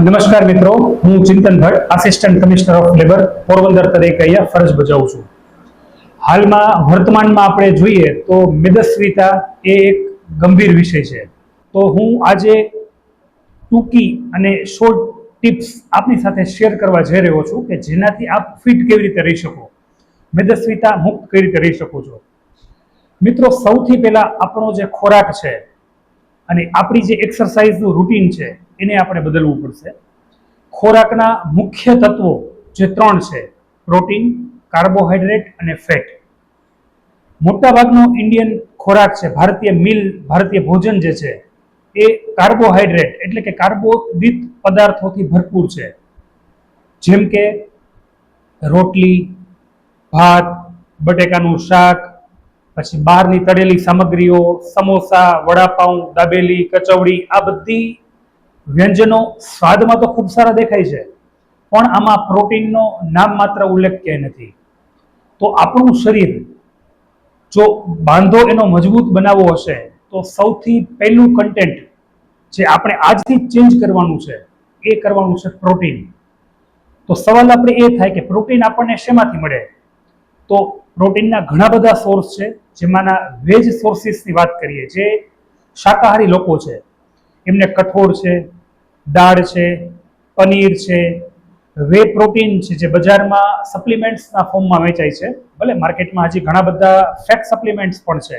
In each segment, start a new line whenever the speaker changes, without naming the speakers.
નમસ્કાર મિત્રો, હું Chintan Bhatt, assistant commissioner of labour Porbandar તરીકે અહીંયા ફરજ બજાવું છું. હાલમાં વર્તમાનમાં આપણે જોઈએ તો મેદસ્વીતા એ એક ગંભીર વિષય છે. તો હું આજે ટૂંકી અને શોર્ટ ટિપ્સ આપની સાથે શેર કરવા જઈ રહ્યો છું કે જેનાથી આપ ફિટ કેવી રીતે રહી શકો, મેદસ્વીતા મુક્ત કેવી રીતે રહી શકો છો. મિત્રો, સૌથી પહેલા આપણો જે ખોરાક છે અને આપણી જે એક્સરસાઇઝનું રૂટીન છે એને આપણે બદલવું પડશે. ખોરાકના મુખ્ય તત્વો જે 3 છે, પ્રોટીન, કાર્બોહાઈડ્રેટ અને ફેટ. મોટાભાગનો ઇન્ડિયન ખોરાક છે, ભારતીય ભોજન જે છે એ કાર્બોહાઈડ્રેટ એટલે કે કાર્બોદિત પદાર્થોથી ભરપૂર છે. જેમ કે રોટલી, ભાત, બટેકાનું શાક, પછી બહારની તળેલી સામગ્રીઓ, સમોસા, વડાપાઉં, દાબેલી, કચોડી, આ બધી વ્યંજનો સ્વાદમાં તો ખૂબ સારા દેખાય છે, પણ આમાં પ્રોટીનનો નામ માત્ર ઉલ્લેખ ક્યાંય નથી. તો આપણું શરીર જો બાંધો એનો મજબૂત બનાવવો હશે તો સૌથી પહેલું કન્ટેન્ટ જે આપણે આજથી ચેન્જ કરવાનું છે એ કરવાનું છે પ્રોટીન. તો સવાલ આપણે એ થાય કે પ્રોટીન આપણને શેમાંથી મળે? તો પ્રોટીનના ઘણા બધા સોર્સ છે, જેમાંના વેજ સોર્સિસની વાત કરીએ, જે શાકાહારી લોકો છે એમને કઠોળ છે, દાળ છે, પનીર છે, વે પ્રોટીન છે જે બજારમાં સપ્લિમેન્ટ્સના ફોર્મમાં વેચાય છે. ભલે માર્કેટમાં હજી ઘણા બધા ફેક સપ્લિમેન્ટ્સ પણ છે,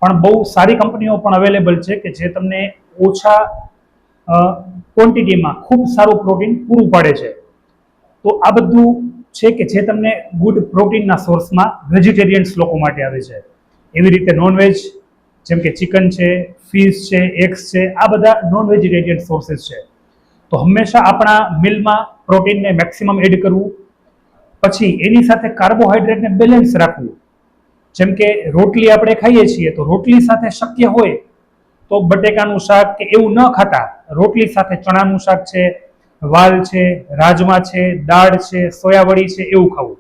પણ બહુ સારી કંપનીઓ પણ અવેલેબલ છે કે જે તમને ઓછા ક્વોન્ટિટીમાં ખૂબ સારું પ્રોટીન પૂરું પાડે છે. તો આ બધું છે કે જે તમને ગુડ પ્રોટીનના સોર્સમાં વેજીટેરિયન્સ લોકો માટે આવે છે. એવી રીતે નોનવેજ જેમ કે ચિકન છે, ફિશ છે, એગ્સ છે, આ બધા નોન વેજીટેરિયન સોર્सेस છે. તો હંમેશા આપણા મિલમાં પ્રોટીનને મેક્સિમમ એડ કરવું. પછી એની સાથે કાર્બોહાઈડ્રેટને બેલેન્સ રાખવું. જેમ કે રોટલી આપણે ખાઈએ છીએ તો રોટલી સાથે શક્ય હોય તો બટેકાનું શાક કે એવું ન ખાતા રોટલી સાથે ચણાનું શાક છે, વાલ છે, રાજમા છે, દાળ છે, સોયાવડી છે, એવું ખાવું.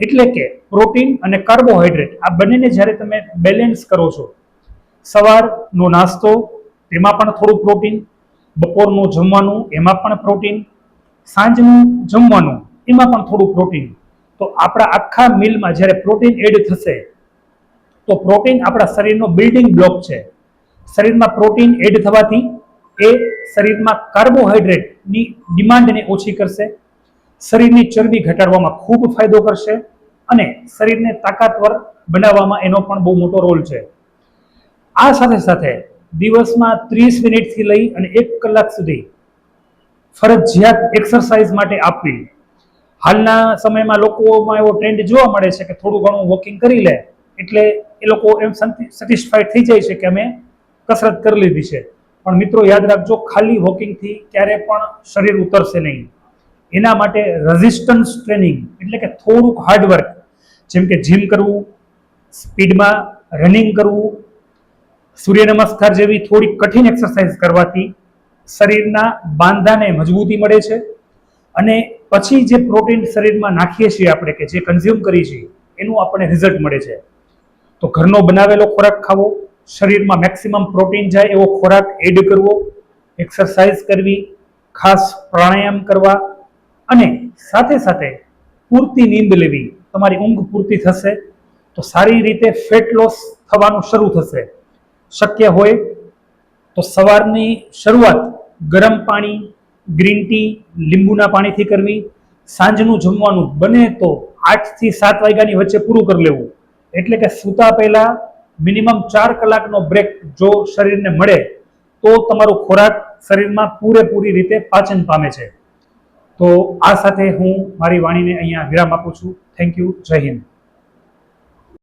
એટલે કે પ્રોટીન અને કાર્બોહાઈડ્રેટ આ બંનેને જ્યારે તમે બેલેન્સ કરો છો, સવારનો નાસ્તો એમાં પણ થોડું પ્રોટીન, બપોરનું જમવાનું એમાં પણ પ્રોટીન, સાંજનું જમવાનું એમાં પણ થોડું પ્રોટીન. તો આપણા આખા મિલમાં જ્યારે પ્રોટીન એડ થશે તો પ્રોટીન આપણા શરીરનો બિલ્ડિંગ બ્લોક છે. શરીરમાં પ્રોટીન એડ થવાથી એ શરીરમાં કાર્બોહાઈડ્રેટની ડિમાન્ડને ઓછી કરશે, શરીરની ચરબી ઘટાડવામાં ખૂબ ફાયદો કરશે અને શરીરને તાકાતવર બનાવવામાં એનો પણ બહુ મોટો રોલ છે. આ સાથે સાથે દિવસમાં 30 મિનિટથી લઈ અને 1 કલાક સુધી ફરજિયાત એક્સરસાઇઝ માટે આપવી. હાલના સમયમાં લોકોમાં એવો ટ્રેન્ડ જોવા મળે છે કે થોડું ઘણું વોકિંગ કરી લે એટલે એ લોકો એમ સેટિસ્ફાઈડ થઈ જાય છે કે અમે કસરત કરી લીધી છે. પણ મિત્રો યાદ રાખજો, ખાલી વોકિંગથી ક્યારે પણ શરીર ઉતરશે નહીં. એના માટે રેઝિસ્ટન્સ ટ્રેનિંગ એટલે કે થોડુંક હાર્ડવર્ક, જેમ કે જીમ કરવું, સ્પીડમાં રનિંગ કરવું, સૂર્ય નમસ્કાર જેવી થોડી કઠિન એક્સરસાઇઝ કરવાથી શરીરના બાંધાને મજબૂતી મળે છે અને પછી જે પ્રોટીન શરીરમાં નાખીએ છીએ આપણે કે જે કન્ઝ્યુમ કરીએ છીએ એનું આપણને રિઝલ્ટ મળે છે. તો ઘરનો બનાવેલો ખોરાક ખાવો, શરીરમાં મેક્સિમમ પ્રોટીન જાય એવો ખોરાક એડ કરવો, એક્સરસાઇઝ કરવી, ખાસ પ્રાણાયામ કરવા અને સાથે સાથે પૂરતી નીંદ લેવી. તમારી ઊંઘ પૂરતી થશે તો સારી રીતે ફેટ લોસ થવાનું શરૂ થશે. શક્ય હોય તો સવારની શરૂઆત ગરમ પાણી, ગ્રીન ટી, લીંબુના પાણીથી કરવી. સાંજનું જમવાનું બને તો 8 થી 7 વાગ્યાની વચ્ચે પૂરું કરી લેવું. એટલે કે સૂતા પહેલા મિનિમમ 4 કલાકનો બ્રેક જો શરીરને મળે તો તમારો ખોરાક શરીરમાં પૂરેપૂરી રીતે પાચન પામે છે. તો આ સાથે હું મારી વાણીને અહીંયા વિરામ આપું છું. Thank you. જય હિન્દ.